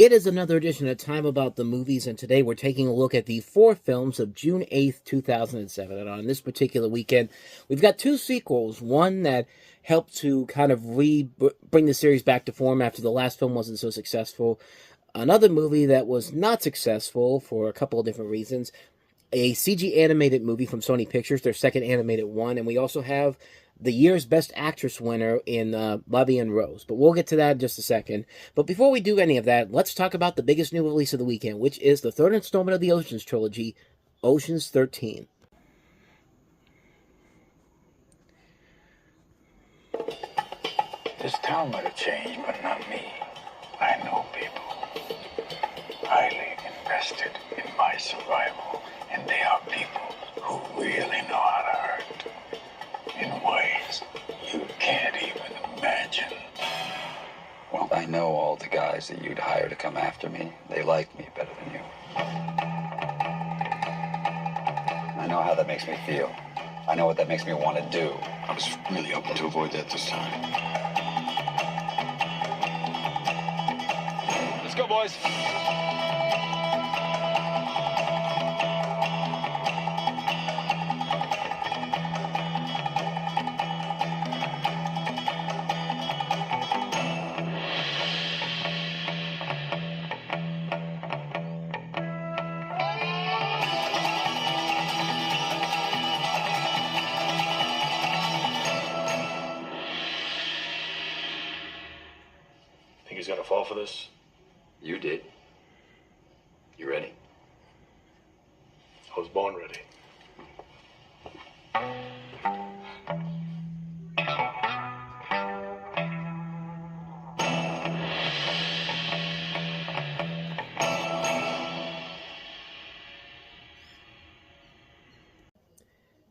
It is another edition of Time About the Movies, and today we're taking a look at the 4 films of June 8th, 2007. And on this particular weekend, we've got 2 sequels. One that helped to kind of bring the series back to form after the last film wasn't so successful. Another movie that was not successful for a couple of different reasons. A CG animated movie from Sony Pictures, their second animated one. And we also have the year's Best Actress winner in Vie En Rose. But we'll get to that in just a second. But before we do any of that, let's talk about the biggest new release of the weekend, which is the third installment of the Oceans trilogy, Oceans 13. This town might have changed, but not me. I know people. Highly invested in my survival. And they are people who really know how to hurt. In ways you can't even imagine. Well, I know all the guys that you'd hire to come after me. They like me better than you. I know how that makes me feel. I know what that makes me want to do. I was really hoping to avoid that this time. Let's go, boys. Think he's gonna fall for this? You did. You ready? I was born ready.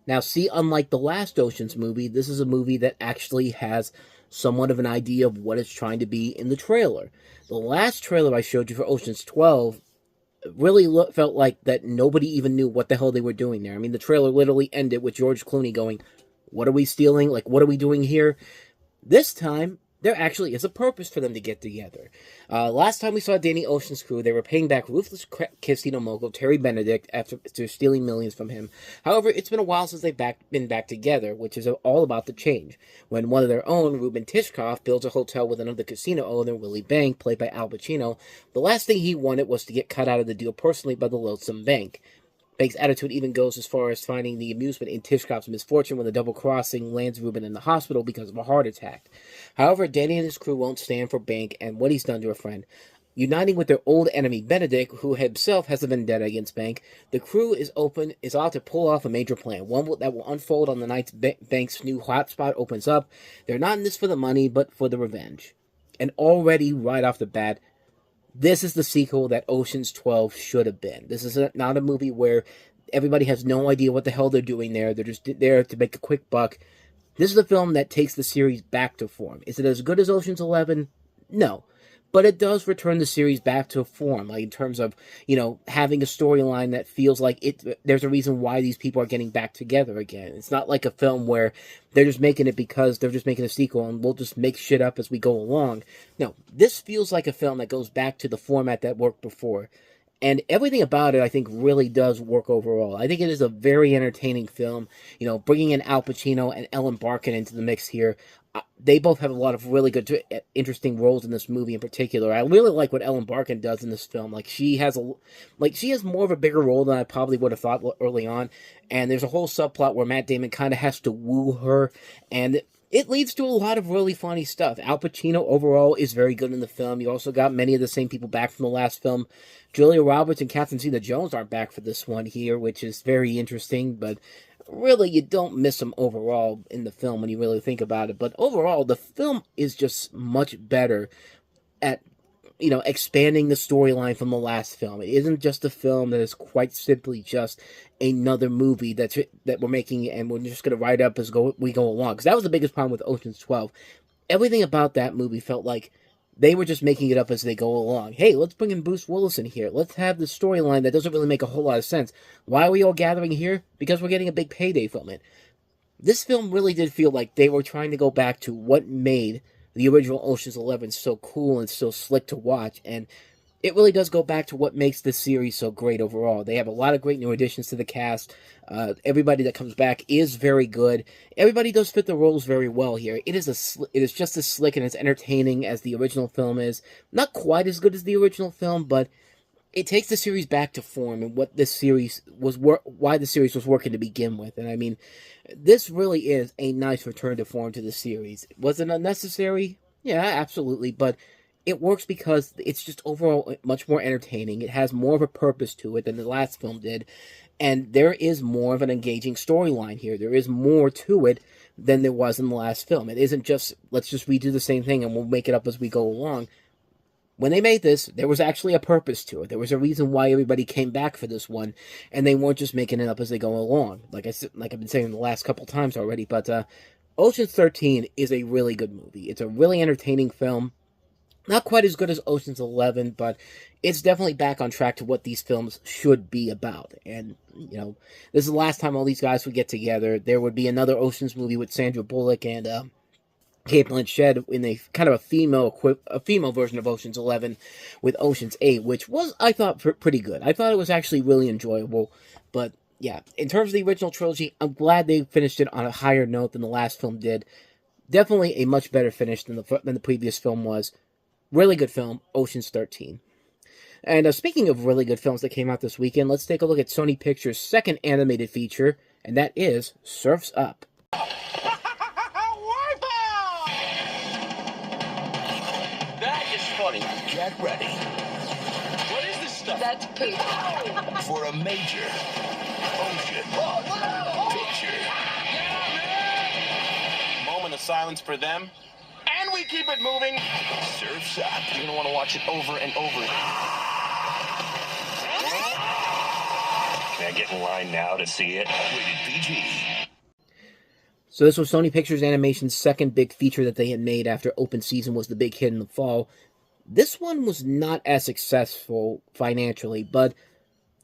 Now, see, unlike the last Oceans movie, this is a movie that actually has somewhat of an idea of what it's trying to be in the trailer. The last trailer I showed you for Oceans 12 really felt like that nobody even knew what the hell they were doing there. I mean, the trailer literally ended with George Clooney going, "What are we stealing? Like, what are we doing here?" This time, there actually is a purpose for them to get together. Last time we saw Danny Ocean's crew, they were paying back ruthless casino mogul Terry Benedict after stealing millions from him. However, it's been a while since they've been back together, which is all about to change. When one of their own, Ruben Tishkoff, builds a hotel with another casino owner, Willie Bank, played by Al Pacino, the last thing he wanted was to get cut out of the deal personally by the loathsome Bank. Bank's attitude even goes as far as finding the amusement in Tishkoff's misfortune when the double-crossing lands Ruben in the hospital because of a heart attack. However, Danny and his crew won't stand for Bank and what he's done to a friend. Uniting with their old enemy Benedict, who himself has a vendetta against Bank, the crew is out to pull off a major plan, one that will unfold on the night Bank's new hotspot opens up. They're not in this for the money, but for the revenge. And already, right off the bat, this is the sequel that Ocean's 12 should have been. This is not a movie where everybody has no idea what the hell they're doing there. They're just there to make a quick buck. This is a film that takes the series back to form. Is it as good as Ocean's 11? No. But it does return the series back to form, like in terms of, having a storyline that feels like there's a reason why these people are getting back together again. It's not like a film where they're just making it because they're just making a sequel and we'll just make shit up as we go along. No, this feels like a film that goes back to the format that worked before. And everything about it, I think, really does work overall. I think it is a very entertaining film. Bringing in Al Pacino and Ellen Barkin into the mix here, they both have a lot of really good, interesting roles in this movie in particular. I really like what Ellen Barkin does in this film. She has more of a bigger role than I probably would have thought early on. And there's a whole subplot where Matt Damon kind of has to woo her, and it leads to a lot of really funny stuff. Al Pacino overall is very good in the film. You also got many of the same people back from the last film. Julia Roberts and Catherine Zeta-Jones aren't back for this one here, which is very interesting, but really, you don't miss them overall in the film when you really think about it. But overall, the film is just much better at, expanding the storyline from the last film. It isn't just a film that is quite simply just another movie that we're making and we're just going to write up as we go along. Because that was the biggest problem with Ocean's 12. Everything about that movie felt like they were just making it up as they go along. Hey, let's bring in Bruce Willis in here. Let's have the storyline that doesn't really make a whole lot of sense. Why are we all gathering here? Because we're getting a big payday from it. This film really did feel like they were trying to go back to what made the original Ocean's 11 so cool and so slick to watch. And it really does go back to what makes this series so great overall. They have a lot of great new additions to the cast. Everybody that comes back is very good. Everybody does fit the roles very well here. It is just as slick and as entertaining as the original film is. Not quite as good as the original film, but it takes the series back to form and what this series was, why the series was working to begin with. And I mean, this really is a nice return to form to the series. Was it unnecessary? Yeah, absolutely, but it works because it's just overall much more entertaining. It has more of a purpose to it than the last film did, and there is more of an engaging storyline here. There is more to it than there was in the last film. It isn't just, let's just redo the same thing and we'll make it up as we go along. When they made this, there was actually a purpose to it. There was a reason why everybody came back for this one, and they weren't just making it up as they go along. Like I've been saying the last couple times already, but Ocean's 13 is a really good movie. It's a really entertaining film. Not quite as good as Ocean's 11, but it's definitely back on track to what these films should be about. And, you know, this is the last time all these guys would get together. There would be another Ocean's movie with Sandra Bullock and Kate Blanchett in a kind of a female version of Ocean's 11 with Ocean's 8, which was, I thought, pretty good. I thought it was actually really enjoyable. But, yeah, in terms of the original trilogy, I'm glad they finished it on a higher note than the last film did. Definitely a much better finish than the previous film was. Really good film, Ocean's 13. And speaking of really good films that came out this weekend, let's take a look at Sony Pictures' second animated feature, and that is Surf's Up. That is funny. Get ready. What is this stuff? That's poop. For a major ocean picture. Moment of silence for them. And we keep it moving. Surf's Up. You're going to want to watch it over and over. Can I get in line now to see it? Rated PG. So this was Sony Pictures Animation's second big feature that they had made after Open Season was the big hit in the fall. This one was not as successful financially, but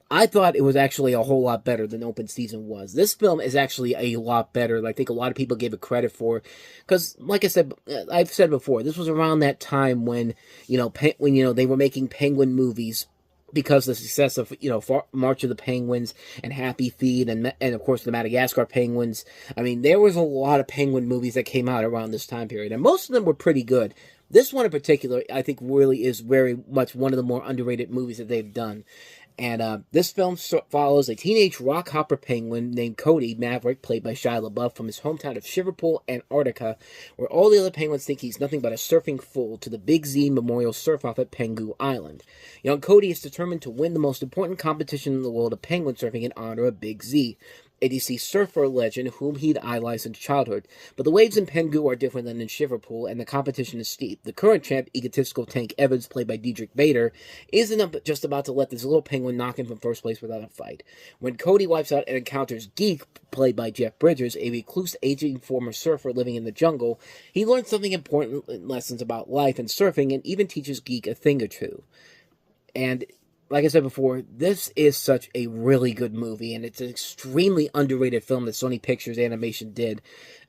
I thought it was actually a whole lot better than Open Season was. This film is actually a lot better than I think a lot of people gave it credit for. Because, like I said, I've said before, this was around that time when, they were making Penguin movies because of the success of, March of the Penguins and Happy Feet and of course, the Madagascar Penguins. I mean, there was a lot of Penguin movies that came out around this time period, and most of them were pretty good. This one in particular, I think, really is very much one of the more underrated movies that they've done. And this film follows a teenage rock hopper penguin named Cody Maverick, played by Shia LaBeouf, from his hometown of Shiverpool, Antarctica, where all the other penguins think he's nothing but a surfing fool, to the Big Z Memorial Surf-Off at Pengu Island. Young Cody is determined to win the most important competition in the world of penguin surfing in honor of Big Z, a deceased surfer legend whom he'd idolized since childhood. But the waves in Pengu are different than in Shiverpool, and the competition is steep. The current champ, egotistical Tank Evans, played by Diedrich Bader, isn't just about to let this little penguin knock him from first place without a fight. When Cody wipes out and encounters Geek, played by Jeff Bridges, a recluse, aging former surfer living in the jungle, he learns something important lessons about life and surfing, and even teaches Geek a thing or two. And like I said before, this is such a really good movie, and it's an extremely underrated film that Sony Pictures Animation did.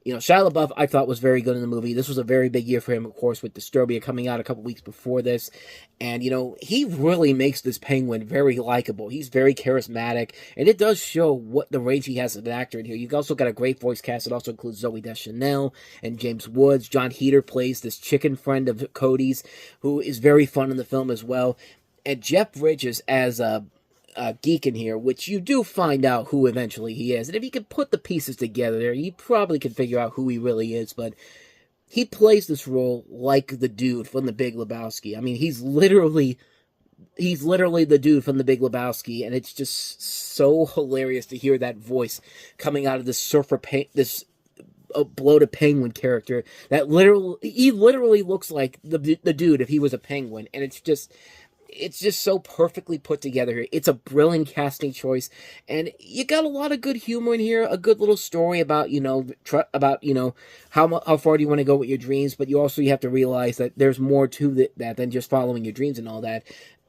Shia LaBeouf, I thought, was very good in the movie. This was a very big year for him, of course, with Disturbia coming out a couple weeks before this. And, he really makes this penguin very likable. He's very charismatic, and it does show what the range he has as an actor in here. You've also got a great voice cast. It also includes Zooey Deschanel and James Woods. John Heder plays this chicken friend of Cody's, who is very fun in the film as well. And Jeff Bridges as a Geek in here, which you do find out who eventually he is. And if you can put the pieces together there, you probably can figure out who he really is. But he plays this role like the dude from The Big Lebowski. I mean, he's literally the dude from The Big Lebowski, and it's just so hilarious to hear that voice coming out of this a bloated penguin character that he literally looks like the dude if he was a penguin, and it's just so perfectly put together here. It's a brilliant casting choice, and you got a lot of good humor in here, a good little story about, how far do you want to go with your dreams, but you have to realize that there's more to that than just following your dreams and all that.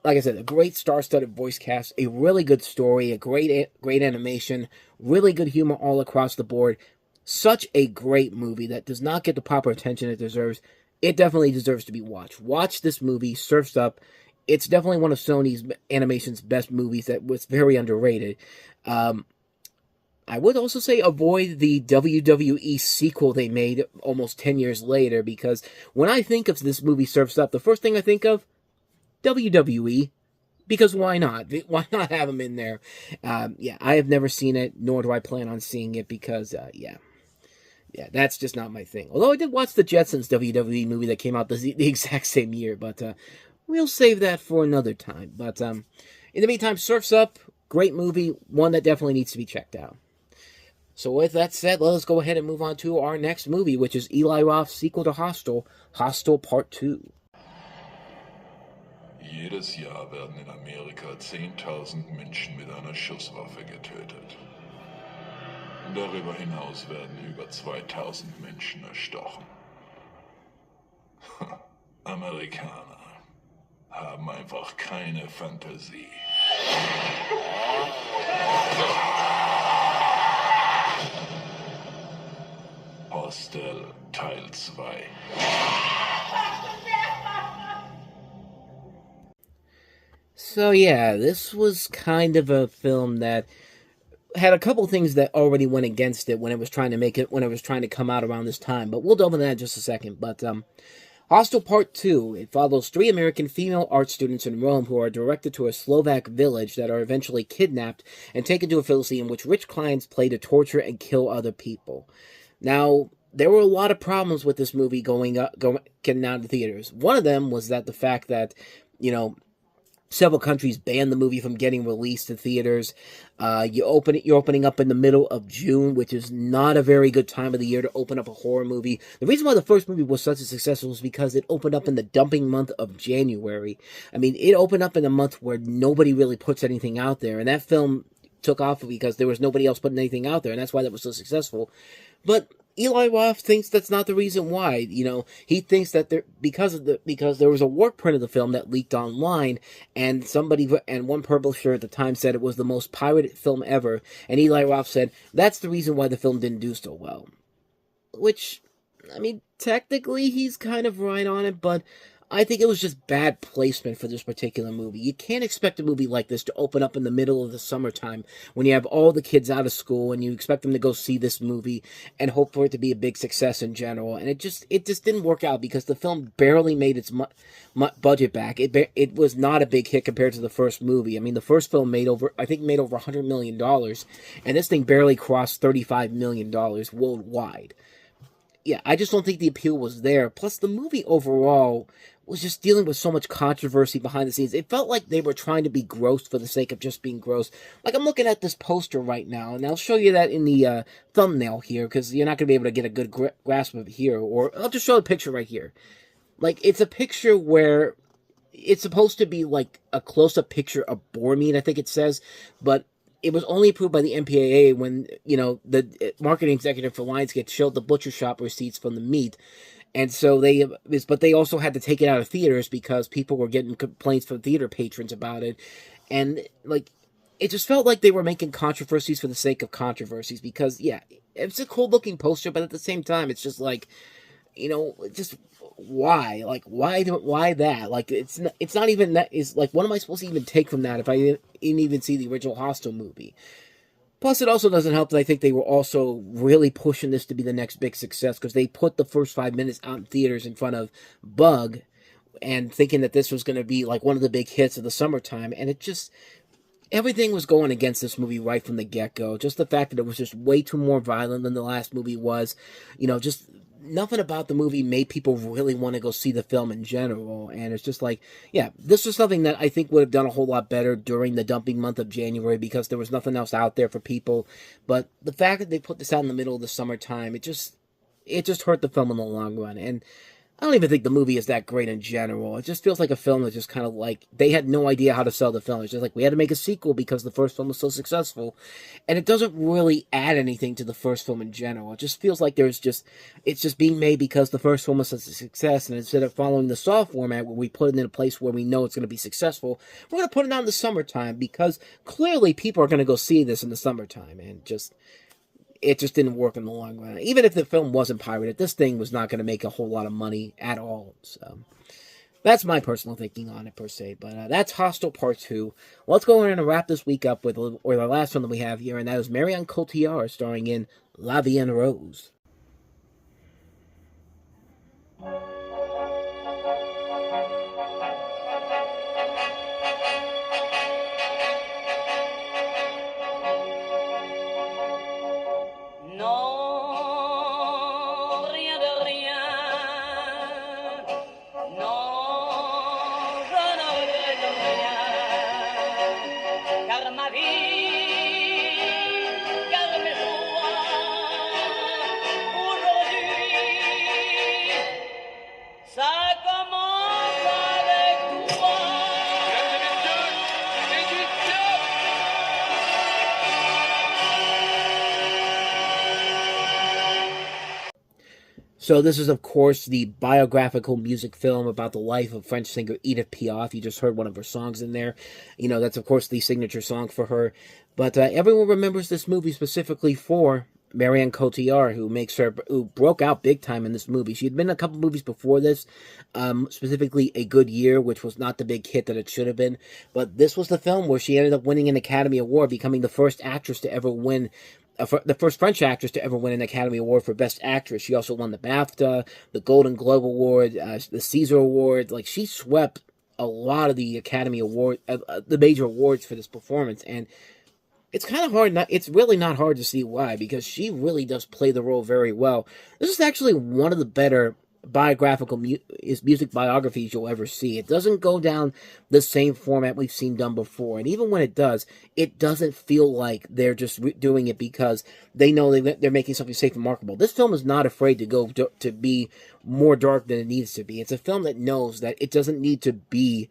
Like I said, a great star-studded voice cast, a really good story, a great animation, really good humor all across the board. Such a great movie that does not get the proper attention it deserves. It definitely deserves to be watched. Watch this movie, Surf's Up. it's definitely one of Sony's animation's best movies that was very underrated. I would also say avoid the WWE sequel they made almost 10 years later, because when I think of this movie Surf's Up, the first thing I think of, WWE, because why not? Why not have them in there? Yeah, I have never seen it, nor do I plan on seeing it, because, yeah, that's just not my thing. Although I did watch the Jetsons WWE movie that came out the exact same year, but we'll save that for another time. But in the meantime, Surf's Up, great movie, one that definitely needs to be checked out. So with that said, let us go ahead and move on to our next movie, which is Eli Roth's sequel to Hostel, Hostel Part II. Jedes Jahr werden in Amerika 10.000 Menschen mit einer Schusswaffe getötet. Darüber hinaus werden über 2.000 Menschen erstochen. Amerikaner haben einfach keine Fantasie. Hostel Teil 2. So yeah, this was kind of a film that had a couple things that already went against it when it was trying to come out around this time, but we'll delve into that in just a second. But Hostel Part II, it follows 3 American female art students in Rome who are directed to a Slovak village that are eventually kidnapped and taken to a facility in which rich clients play to torture and kill other people. Now, there were a lot of problems with this movie getting out of theaters. One of them was that the fact that, several countries banned the movie from getting released to theaters. You're opening up in the middle of June, which is not a very good time of the year to open up a horror movie. The reason why the first movie was such a success was because it opened up in the dumping month of January. I mean, it opened up in a month where nobody really puts anything out there, and that film took off because there was nobody else putting anything out there, and that's why that was so successful. But Eli Roth thinks that's not the reason why. He thinks that because there was a work print of the film that leaked online, and one publisher at the time said it was the most pirated film ever, and Eli Roth said that's the reason why the film didn't do so well. Which, I mean, technically he's kind of right on it, but I think it was just bad placement for this particular movie. You can't expect a movie like this to open up in the middle of the summertime when you have all the kids out of school and you expect them to go see this movie and hope for it to be a big success in general. And it just didn't work out because the film barely made its budget back. It was not a big hit compared to the first movie. I mean, the first film made over $100 million, and this thing barely crossed $35 million worldwide. Yeah, I just don't think the appeal was there. Plus, the movie overall was just dealing with so much controversy behind the scenes. It felt like they were trying to be gross for the sake of just being gross. Like, I'm looking at this poster right now, and I'll show you that in the thumbnail here, because you're not going to be able to get a good grasp of it here. Or I'll just show the picture right here. Like, it's a picture where it's supposed to be like a close-up picture of boar meat, I think it says, but it was only approved by the MPAA when, the marketing executive for Lionsgate showed the butcher shop receipts from the meat. And so but they also had to take it out of theaters because people were getting complaints from theater patrons about it. And, it just felt like they were making controversies for the sake of controversies because, yeah, it's a cool-looking poster, but at the same time, it's just just why? Why that? It's not even that. Is what am I supposed to even take from that if I didn't even see the original Hostel movie? Plus, it also doesn't help that I think they were also really pushing this to be the next big success because they put the first 5 minutes out in theaters in front of Bug and thinking that this was going to be one of the big hits of the summertime, and everything was going against this movie right from the get-go. Just the fact that it was just way too more violent than the last movie was, just nothing about the movie made people really want to go see the film in general. And it's just this was something that I think would have done a whole lot better during the dumping month of January because there was nothing else out there for people. But the fact that they put this out in the middle of the summertime, it just hurt the film in the long run. And I don't even think the movie is that great in general. It just feels like a film that just kind of they had no idea how to sell the film. It's just we had to make a sequel because the first film was so successful. And it doesn't really add anything to the first film in general. It just feels like it's just being made because the first film was such a success. And instead of following the Saw format where we put it in a place where we know it's going to be successful, we're going to put it out in the summertime because clearly people are going to go see this in the summertime. And it just didn't work in the long run. Even if the film wasn't pirated, this thing was not going to make a whole lot of money at all. So, That's my personal thinking on it, per se. But that's Hostel Part 2. Let's go in and wrap this week up with the last one that we have here, and that is Marion Cotillard starring in La Vie En Rose. So this is, of course, the biographical music film about the life of French singer Edith Piaf. You just heard one of her songs in there. You know, that's, of course, the signature song for her. But everyone remembers this movie specifically for Marion Cotillard, who broke out big time in this movie. She had been in a couple movies before this, specifically A Good Year, which was not the big hit that it should have been. But this was the film where she ended up winning an Academy Award, becoming the first actress to ever win the first French actress to ever win an Academy Award for Best Actress. She also won the BAFTA, the Golden Globe Award, the Caesar Award. Like, she swept a lot of the Academy Award, the major awards for this performance. And it's kind of hard, it's really not hard to see why, because she really does play the role very well. This is actually one of the better biographical music biographies you'll ever see. It doesn't go down the same format we've seen done before, and even when it does, it doesn't feel like they're just doing it because they know they're making something safe and marketable. This film is not afraid to go to be more dark than it needs to be. It's a film that knows that it doesn't need to be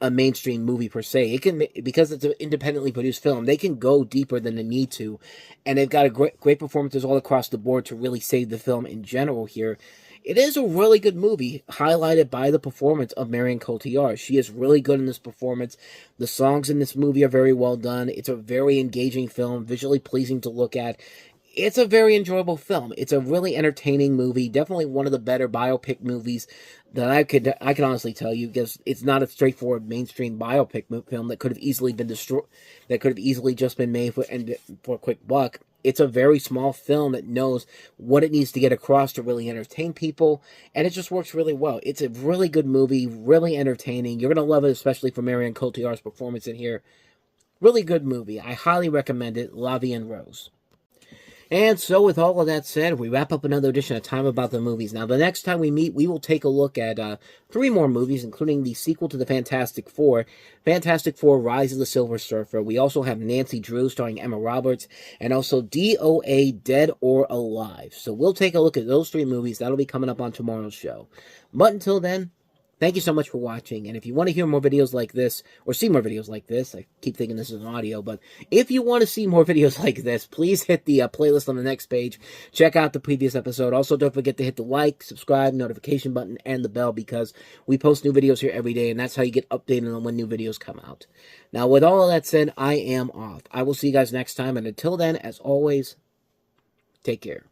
a mainstream movie per se. It can, because it's an independently produced film, they can go deeper than they need to, and they've got great performances all across the board to really save the film in general here. It is a really good movie, highlighted by the performance of Marion Cotillard. She is really good in this performance. The songs in this movie are very well done. It's a very engaging film, visually pleasing to look at. It's a very enjoyable film. It's a really entertaining movie. Definitely one of the better biopic movies that I can honestly tell you, because it's not a straightforward mainstream biopic film that could have easily been destroyed, that could have easily just been made for a quick buck. It's a very small film that knows what it needs to get across to really entertain people, and it just works really well. It's a really good movie, really entertaining. You're going to love it, especially for Marion Cotillard's performance in here. Really good movie. I highly recommend it, La Vie En Rose. And so, with all of that said, we wrap up another edition of Time About the Movies. Now, the next time we meet, we will take a look at 3 more movies, including the sequel to the Fantastic Four, Fantastic Four: Rise of the Silver Surfer. We also have Nancy Drew starring Emma Roberts, and also DOA: Dead or Alive. So we'll take a look at those 3 movies. That'll be coming up on tomorrow's show. But until then, thank you so much for watching, and if you want to hear more videos like this, or see more videos like this, I keep thinking this is an audio, but if you want to see more videos like this, please hit the playlist on the next page. Check out the previous episode. Also, don't forget to hit the like, subscribe, notification button, and the bell, because we post new videos here every day, and that's how you get updated on when new videos come out. Now, with all of that said, I am off. I will see you guys next time, and until then, as always, take care.